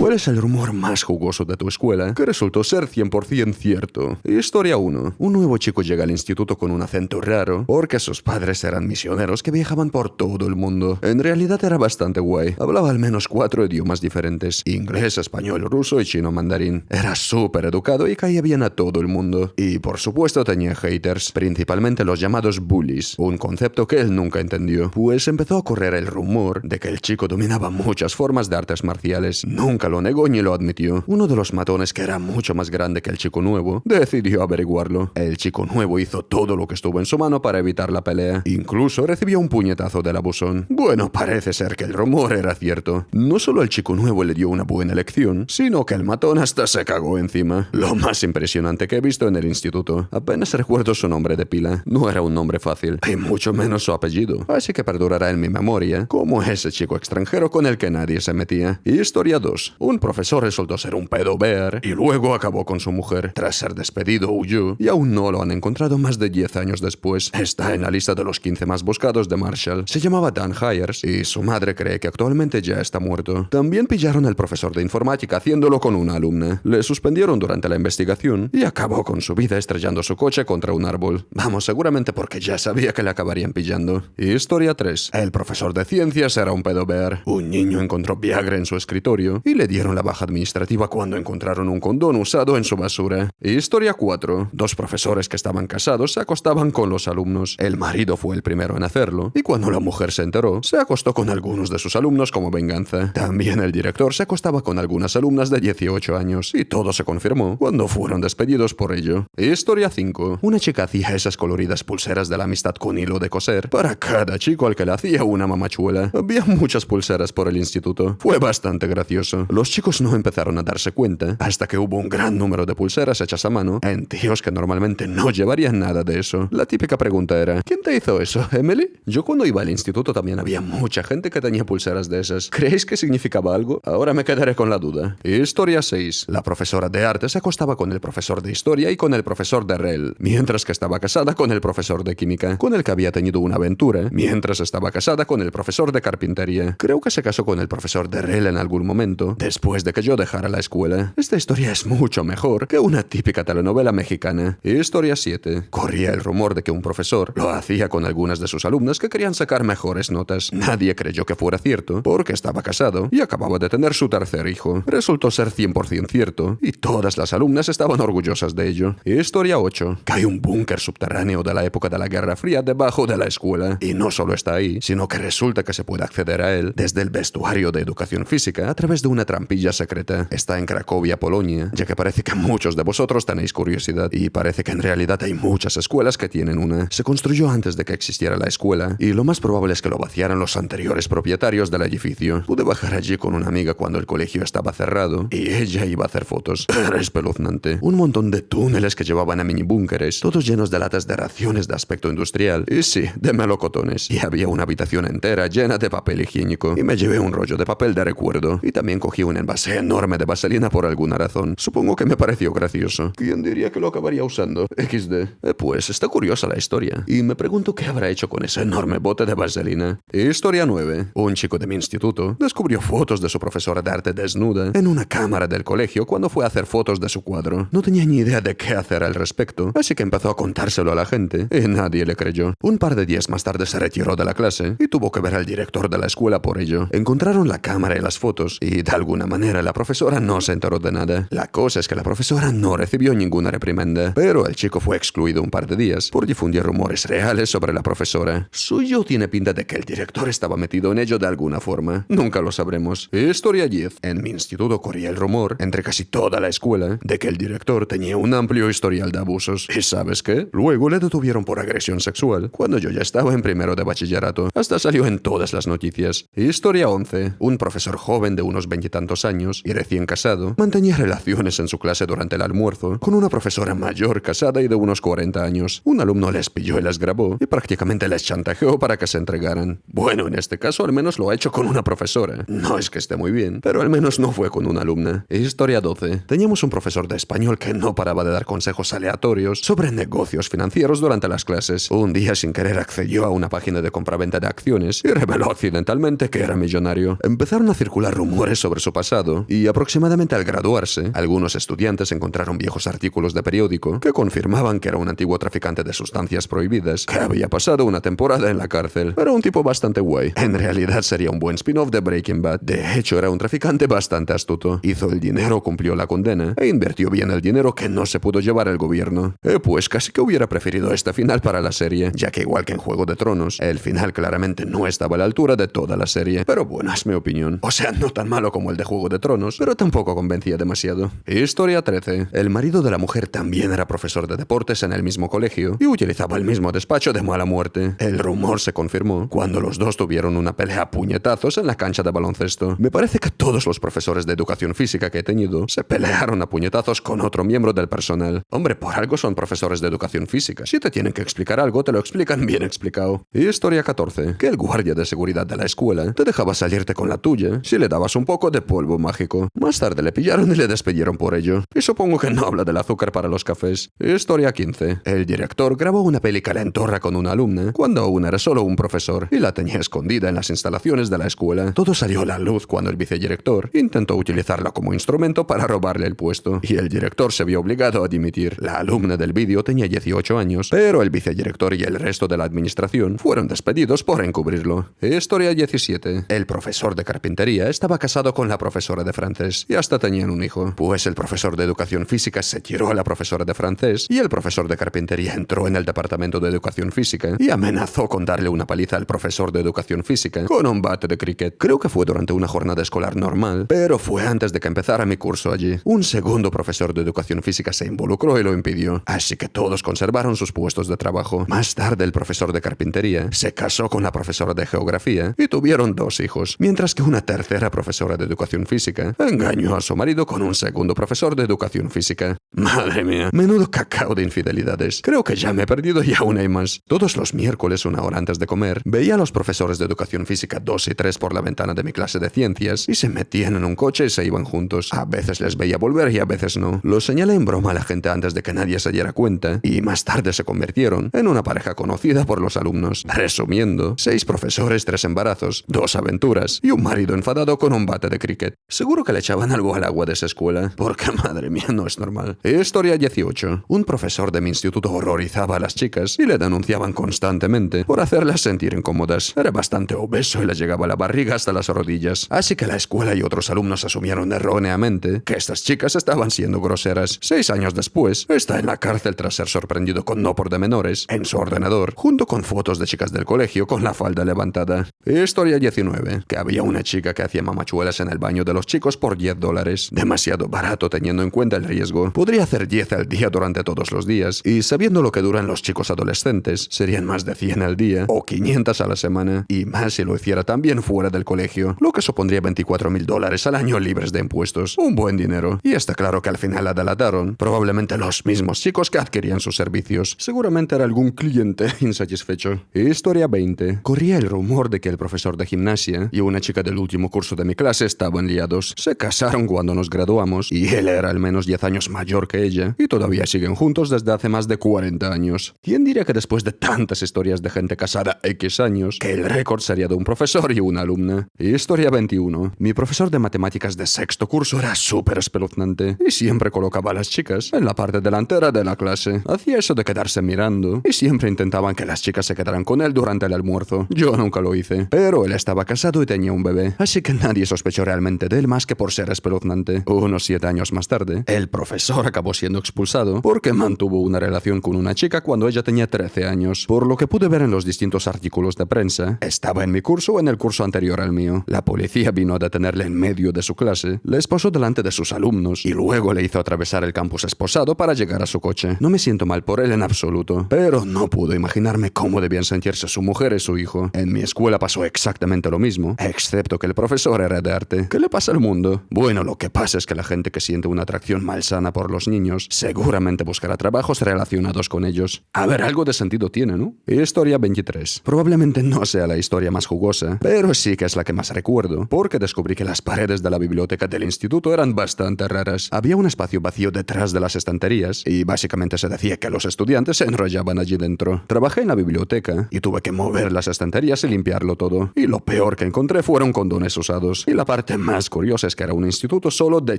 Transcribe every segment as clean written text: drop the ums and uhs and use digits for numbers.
¿Cuál es el rumor más jugoso de tu escuela que resultó ser 100% cierto? Historia 1. Un nuevo chico llega al instituto con un acento raro porque sus padres eran misioneros que viajaban por todo el mundo. En realidad era bastante guay. Hablaba al menos 4 idiomas diferentes: inglés, español, ruso y chino mandarín. Era súper educado y caía bien a todo el mundo. Y por supuesto tenía haters, principalmente los llamados bullies, un concepto que él nunca entendió. Pues empezó a correr el rumor de que el chico dominaba muchas formas de artes marciales. Nunca lo negó ni lo admitió. Uno de los matones, que era mucho más grande que el chico nuevo, decidió averiguarlo. El chico nuevo hizo todo lo que estuvo en su mano para evitar la pelea. Incluso recibió un puñetazo del abusón. Bueno, parece ser que el rumor era cierto. No solo el chico nuevo le dio una buena lección, sino que el matón hasta se cagó encima. Lo más impresionante que he visto en el instituto. Apenas recuerdo su nombre de pila. No era un nombre fácil, y mucho menos su apellido. Así que perdurará en mi memoria como ese chico extranjero con el que nadie se metía. Historia 2. Un profesor resultó ser un pedo bear y luego acabó con su mujer. Tras ser despedido, huyó y aún no lo han encontrado más de 10 años después. Está en la lista de los 15 más buscados de Marshall. Se llamaba Dan Hyers y su madre cree que actualmente ya está muerto. También pillaron al profesor de informática haciéndolo con una alumna. Le suspendieron durante la investigación y acabó con su vida estrellando su coche contra un árbol. Vamos, seguramente porque ya sabía que le acabarían pillando. Historia 3. El profesor de ciencias era un pedo bear. Un niño encontró Viagra en su escritorio y le dieron la baja administrativa cuando encontraron un condón usado en su basura. Historia 4. Dos profesores que estaban casados se acostaban con los alumnos. El marido fue el primero en hacerlo y cuando la mujer se enteró, se acostó con algunos de sus alumnos como venganza. También el director se acostaba con algunas alumnas de 18 años y todo se confirmó cuando fueron despedidos por ello. Historia 5. Una chica hacía esas coloridas pulseras de la amistad con hilo de coser para cada chico al que le hacía una mamachuela. Había muchas pulseras por el instituto. Fue bastante gracioso. Los chicos no empezaron a darse cuenta hasta que hubo un gran número de pulseras hechas a mano en tíos que normalmente no llevarían nada de eso. La típica pregunta era: ¿quién te hizo eso, Emily? Yo cuando iba al instituto también había mucha gente que tenía pulseras de esas. ¿Creéis que significaba algo? Ahora me quedaré con la duda. Historia 6. La profesora de arte se acostaba con el profesor de historia y con el profesor de REL, mientras que estaba casada con el profesor de química, con el que había tenido una aventura, mientras estaba casada con el profesor de carpintería. Creo que se casó con el profesor de REL en algún momento, después de que yo dejara la escuela. Esta historia es mucho mejor que una típica telenovela mexicana. Historia 7. Corría el rumor de que un profesor lo hacía con algunas de sus alumnas que querían sacar mejores notas. Nadie creyó que fuera cierto, porque estaba casado y acababa de tener su tercer hijo. Resultó ser 100% cierto, y todas las alumnas estaban orgullosas de ello. Historia 8. Que hay un búnker subterráneo de la época de la Guerra Fría debajo de la escuela. Y no solo está ahí, sino que resulta que se puede acceder a él desde el vestuario de educación física a través de una trampilla secreta. Está en Cracovia, Polonia, ya que parece que muchos de vosotros tenéis curiosidad, y parece que en realidad hay muchas escuelas que tienen una. Se construyó antes de que existiera la escuela, y lo más probable es que lo vaciaran los anteriores propietarios del edificio. Pude bajar allí con una amiga cuando el colegio estaba cerrado, y ella iba a hacer fotos. Era espeluznante. Un montón de túneles que llevaban a mini búnkeres, todos llenos de latas de raciones de aspecto industrial, y sí, de melocotones. Y había una habitación entera llena de papel higiénico, y me llevé un rollo de papel de recuerdo, y también cogí un envase enorme de vaselina por alguna razón. Supongo que me pareció gracioso. ¿Quién diría que lo acabaría usando? XD. Pues está curiosa la historia, y me pregunto qué habrá hecho con ese enorme bote de vaselina. Historia 9. Un chico de mi instituto descubrió fotos de su profesora de arte desnuda en una cámara del colegio cuando fue a hacer fotos de su cuadro. No tenía ni idea de qué hacer al respecto, así que empezó a contárselo a la gente y nadie le creyó. Un par de días más tarde se retiró de la clase y tuvo que ver al director de la escuela por ello. Encontraron la cámara y las fotos y de alguna manera la profesora no se enteró de nada. La cosa es que la profesora no recibió ninguna reprimenda, pero el chico fue excluido un par de días por difundir rumores reales sobre la profesora. Suyo tiene pinta de que el director estaba metido en ello de alguna forma. Nunca lo sabremos. Historia 10. En mi instituto corría el rumor, entre casi toda la escuela, de que el director tenía un amplio historial de abusos. ¿Y sabes qué? Luego le detuvieron por agresión sexual, cuando yo ya estaba en primero de bachillerato. Hasta salió en todas las noticias. Historia 11. Un profesor joven de unos 20 y tantos años y recién casado mantenía relaciones en su clase durante el almuerzo con una profesora mayor casada y de unos 40 años. Un alumno les pilló y les grabó y prácticamente les chantajeó para que se entregaran. Bueno, en este caso al menos lo ha hecho con una profesora. No es que esté muy bien, pero al menos no fue con una alumna. Historia 12. Teníamos un profesor de español que no paraba de dar consejos aleatorios sobre negocios financieros durante las clases. Un día sin querer accedió a una página de compraventa de acciones y reveló accidentalmente que era millonario. Empezaron a circular rumores sobre su su pasado y aproximadamente al graduarse, algunos estudiantes encontraron viejos artículos de periódico que confirmaban que era un antiguo traficante de sustancias prohibidas que había pasado una temporada en la cárcel. Era un tipo bastante guay. En realidad sería un buen spin-off de Breaking Bad. De hecho, era un traficante bastante astuto. Hizo el dinero, cumplió la condena e invirtió bien el dinero que no se pudo llevar el gobierno. Pues casi que hubiera preferido este final para la serie, ya que igual que en Juego de Tronos, el final claramente no estaba a la altura de toda la serie. Pero bueno, es mi opinión. O sea, no tan malo como el de Juego de Tronos, pero tampoco convencía demasiado. Historia 13. El marido de la mujer también era profesor de deportes en el mismo colegio y utilizaba el mismo despacho de mala muerte. El rumor se confirmó cuando los dos tuvieron una pelea a puñetazos en la cancha de baloncesto. Me parece que todos los profesores de educación física que he tenido se pelearon a puñetazos con otro miembro del personal. Hombre, por algo son profesores de educación física. Si te tienen que explicar algo, te lo explican bien explicado. Historia 14. Que el guardia de seguridad de la escuela te dejaba salirte con la tuya si le dabas un poco de polvo mágico. Más tarde le pillaron y le despidieron por ello. Y supongo que no habla del azúcar para los cafés. Historia 15. El director grabó una peli calentorra con una alumna cuando aún era solo un profesor y la tenía escondida en las instalaciones de la escuela. Todo salió a la luz cuando el vicedirector intentó utilizarla como instrumento para robarle el puesto y el director se vio obligado a dimitir. La alumna del vídeo tenía 18 años, pero el vicedirector y el resto de la administración fueron despedidos por encubrirlo. Historia 17. El profesor de carpintería estaba casado con la profesora de francés y hasta tenían un hijo. Pues el profesor de educación física se tiró a la profesora de francés y el profesor de carpintería entró en el departamento de educación física y amenazó con darle una paliza al profesor de educación física con un bate de cricket. Creo que fue durante una jornada escolar normal, pero fue antes de que empezara mi curso allí. Un segundo profesor de educación física se involucró y lo impidió, así que todos conservaron sus puestos de trabajo. Más tarde el profesor de carpintería se casó con la profesora de geografía y tuvieron 2 hijos, mientras que una tercera profesora de educación física engañó a su marido con un segundo profesor de educación física. Madre mía, menudo cacao de infidelidades. Creo que ya me he perdido y aún hay más. Todos los miércoles, una hora antes de comer, veía a los profesores de educación física 2 y 3 por la ventana de mi clase de ciencias y se metían en un coche y se iban juntos. A veces les veía volver y a veces no. Lo señalé en broma a la gente antes de que nadie se diera cuenta y más tarde se convirtieron en una pareja conocida por los alumnos. Resumiendo, 6 profesores, 3 embarazos, 2 aventuras y un marido enfadado con un bate de cricket. Seguro que le echaban algo al agua de esa escuela, porque madre mía, no es normal. Historia 18. Un profesor de mi instituto horrorizaba a las chicas y le denunciaban constantemente por hacerlas sentir incómodas. Era bastante obeso y le llegaba la barriga hasta las rodillas, así que la escuela y otros alumnos asumieron erróneamente que estas chicas estaban siendo groseras. 6 años después, está en la cárcel tras ser sorprendido con no por de menores en su ordenador, junto con fotos de chicas del colegio con la falda levantada. Historia 19. Que había una chica que hacía mamachuelas en el baño de los chicos por $10. Demasiado barato teniendo en cuenta el riesgo. Podría hacer 10 al día durante todos los días, y sabiendo lo que duran los chicos adolescentes, serían más de 100 al día, o 500 a la semana, y más si lo hiciera también fuera del colegio, lo que supondría $24,000 al año libres de impuestos. Un buen dinero. Y está claro que al final la delataron, probablemente los mismos chicos que adquirían sus servicios. Seguramente era algún cliente insatisfecho. Historia 20. Corría el rumor de que el profesor de gimnasia y una chica del último curso de mi clase estaban liados. Se casaron cuando nos graduamos, y él era al menos 10 años mayor que ella, y todavía siguen juntos desde hace más de 40 años. ¿Quién diría que después de tantas historias de gente casada X años, que el récord sería de un profesor y una alumna? Historia 21. Mi profesor de matemáticas de 6º curso era súper espeluznante, y siempre colocaba a las chicas en la parte delantera de la clase. Hacía eso de quedarse mirando, y siempre intentaban que las chicas se quedaran con él durante el almuerzo. Yo nunca lo hice, pero él estaba casado y tenía un bebé, así que nadie sospechó realmente de él más que por ser espeluznante. Unos 7 años más tarde, el profesor acabó siendo expulsado porque mantuvo una relación con una chica cuando ella tenía 13 años. Por lo que pude ver en los distintos artículos de prensa, estaba en mi curso o en el curso anterior al mío. La policía vino a detenerle en medio de su clase, le esposó delante de sus alumnos y luego le hizo atravesar el campus esposado para llegar a su coche. No me siento mal por él en absoluto, pero no puedo imaginarme cómo debían sentirse su mujer y su hijo. En mi escuela pasó exactamente lo mismo, excepto que el profesor era de arte. ¿Qué le pasa al mundo? Bueno, lo que pasa es que la gente que siente una atracción malsana por los niños seguramente buscará trabajos relacionados con ellos. A ver, algo de sentido tiene, ¿no? Historia 23. Probablemente no sea la historia más jugosa, pero sí que es la que más recuerdo, porque descubrí que las paredes de la biblioteca del instituto eran bastante raras. Había un espacio vacío detrás de las estanterías y básicamente se decía que los estudiantes se enrollaban allí dentro. Trabajé en la biblioteca y tuve que mover las estanterías y limpiarlo todo. Y lo peor que encontré fueron condones usados. Y la parte más curioso es que era un instituto solo de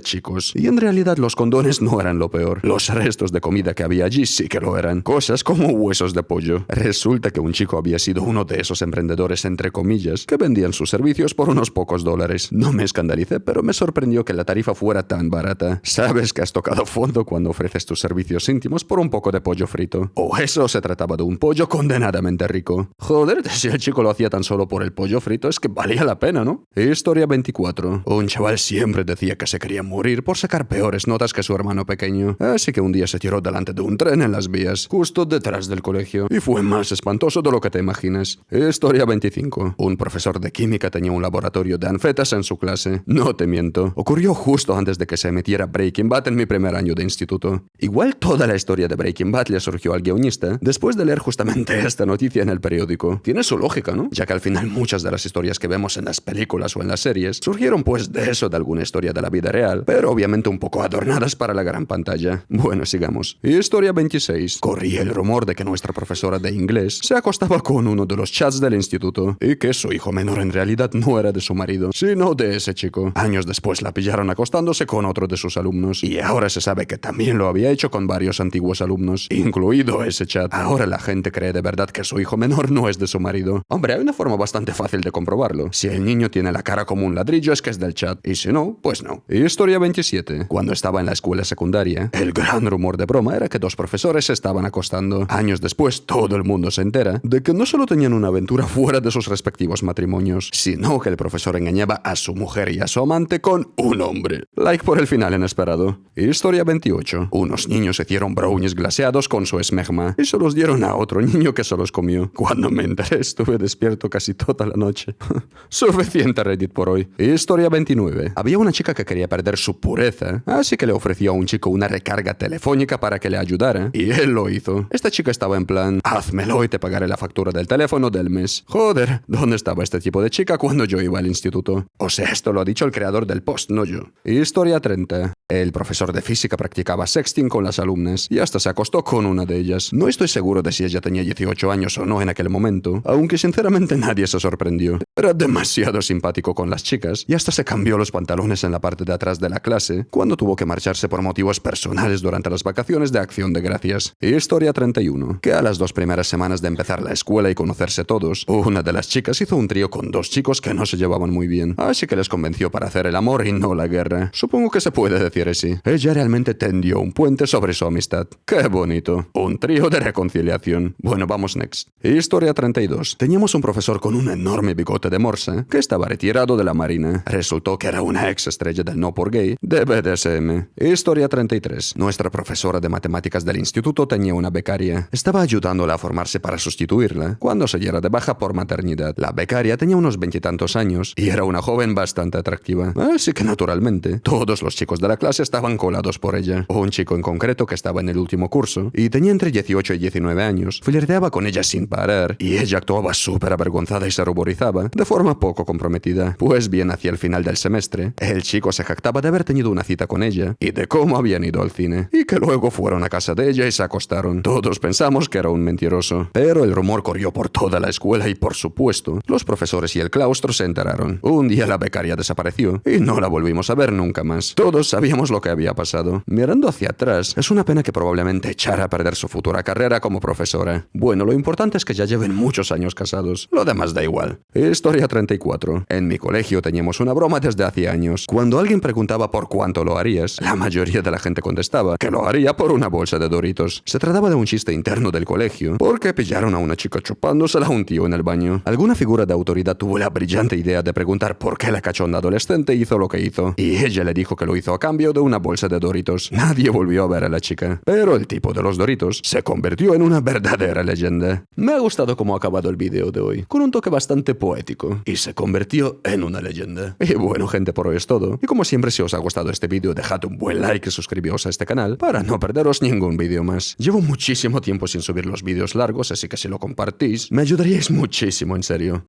chicos. Y en realidad los condones no eran lo peor. Los restos de comida que había allí sí que lo eran. Cosas como huesos de pollo. Resulta que un chico había sido uno de esos emprendedores entre comillas que vendían sus servicios por unos pocos dólares. No me escandalicé, pero me sorprendió que la tarifa fuera tan barata. Sabes que has tocado fondo cuando ofreces tus servicios íntimos por un poco de pollo frito. O eso se trataba de un pollo condenadamente rico. Joder, si el chico lo hacía tan solo por el pollo frito es que valía la pena, ¿no? Historia 24. Un chaval siempre decía que se quería morir por sacar peores notas que su hermano pequeño. Así que un día se tiró delante de un tren en las vías, justo detrás del colegio. Y fue más espantoso de lo que te imaginas. Historia 25. Un profesor de química tenía un laboratorio de anfetas en su clase. No te miento. Ocurrió justo antes de que se emitiera Breaking Bad en mi primer año de instituto. Igual toda la historia de Breaking Bad le surgió al guionista después de leer justamente esta noticia en el periódico. Tiene su lógica, ¿no? Ya que al final muchas de las historias que vemos en las películas o en las series surgieron pues de eso, de alguna historia de la vida real, pero obviamente un poco adornadas para la gran pantalla. Bueno, sigamos. Historia 26. Corría el rumor de que nuestra profesora de inglés se acostaba con uno de los chats del instituto y que su hijo menor en realidad no era de su marido, sino de ese chico. Años después la pillaron acostándose con otro de sus alumnos y ahora se sabe que también lo había hecho con varios antiguos alumnos, incluido ese chat. Ahora la gente cree de verdad que su hijo menor no es de su marido. Hombre, hay una forma bastante fácil de comprobarlo. Si el niño tiene la cara como un ladrillo es que es del chat, y si no, pues no. Historia 27. Cuando estaba en la escuela secundaria, el gran rumor de broma era que dos profesores se estaban acostando. Años después, todo el mundo se entera de que no solo tenían una aventura fuera de sus respectivos matrimonios, sino que el profesor engañaba a su mujer y a su amante con un hombre. Like por el final inesperado. Historia 28. Unos niños hicieron brownies glaseados con su esmegma y se los dieron a otro niño que se los comió. Cuando me enteré estuve despierto casi toda la noche. Suficiente Reddit por hoy. Historia 29. Había una chica que quería perder su pureza, así que le ofreció a un chico una recarga telefónica para que le ayudara, y él lo hizo. Esta chica estaba en plan, házmelo y te pagaré la factura del teléfono del mes. Joder, ¿dónde estaba este tipo de chica cuando yo iba al instituto? O sea, esto lo ha dicho el creador del post, no yo. Historia 30. El profesor de física practicaba sexting con las alumnas y hasta se acostó con una de ellas. No estoy seguro de si ella tenía 18 años o no en aquel momento, aunque sinceramente nadie se sorprendió. Era demasiado simpático con las chicas y hasta se cambió los pantalones en la parte de atrás de la clase cuando tuvo que marcharse por motivos personales durante las vacaciones de Acción de Gracias. Historia 31. Que a las 2 primeras semanas de empezar la escuela y conocerse todos, una de las chicas hizo un trío con 2 chicos que no se llevaban muy bien, así que les convenció para hacer el amor y no la guerra. Supongo que se puede decir así. Ella realmente tendió un puente sobre su amistad. ¡Qué bonito! Un trío de reconciliación. Bueno, vamos next. Historia 32. Teníamos un profesor con un enorme bigote de morsa que estaba retirado de la marina. Resultó que era una ex estrella del no por gay de BDSM. Historia 33. Nuestra profesora de matemáticas del instituto tenía una becaria. Estaba ayudándola a formarse para sustituirla cuando se diera de baja por maternidad. La becaria tenía unos 20 y tantos años y era una joven bastante atractiva. Así que naturalmente, todos los chicos de la clase estaban colados por ella. Un chico en concreto que estaba en el último curso y tenía entre 18 y 19 años, flirteaba con ella sin parar y ella actuaba súper avergonzada y se ruborizaba de forma poco comprometida. Pues bien, hacia el final del semestre, el chico se jactaba de haber tenido una cita con ella y de cómo habían ido al cine y que luego fueron a casa de ella y se acostaron. Todos pensamos que era un mentiroso, pero el rumor corrió por toda la escuela y por supuesto, los profesores y el claustro se enteraron. Un día la becaria desapareció y no la volvimos a ver nunca más. Todos sabíamos lo que había pasado. Mirando hacia atrás, es una pena que probablemente echara a perder su futura carrera como profesora. Bueno, lo importante es que ya lleven muchos años casados. Lo demás da igual. Historia 34. En mi colegio teníamos una broma desde hace años. Cuando alguien preguntaba por cuánto lo harías, la mayoría de la gente contestaba que lo haría por una bolsa de Doritos. Se trataba de un chiste interno del colegio, porque pillaron a una chica chupándosela a un tío en el baño. Alguna figura de autoridad tuvo la brillante idea de preguntar por qué la cachonda adolescente hizo lo que hizo, y ella le dijo que lo hizo a cambio de una bolsa de Doritos. Nadie volvió a ver a la chica, pero el tipo de los Doritos se convirtió en una verdadera leyenda. Me ha gustado cómo ha acabado el vídeo de hoy, con un toque bastante poético, y se convirtió en una leyenda. Y bueno, gente, por hoy es todo. Y como siempre, si os ha gustado este vídeo, dejad un buen like y suscribíos a este canal para no perderos ningún vídeo más. Llevo muchísimo tiempo sin subir los vídeos largos, así que si lo compartís, me ayudaríais muchísimo, en serio.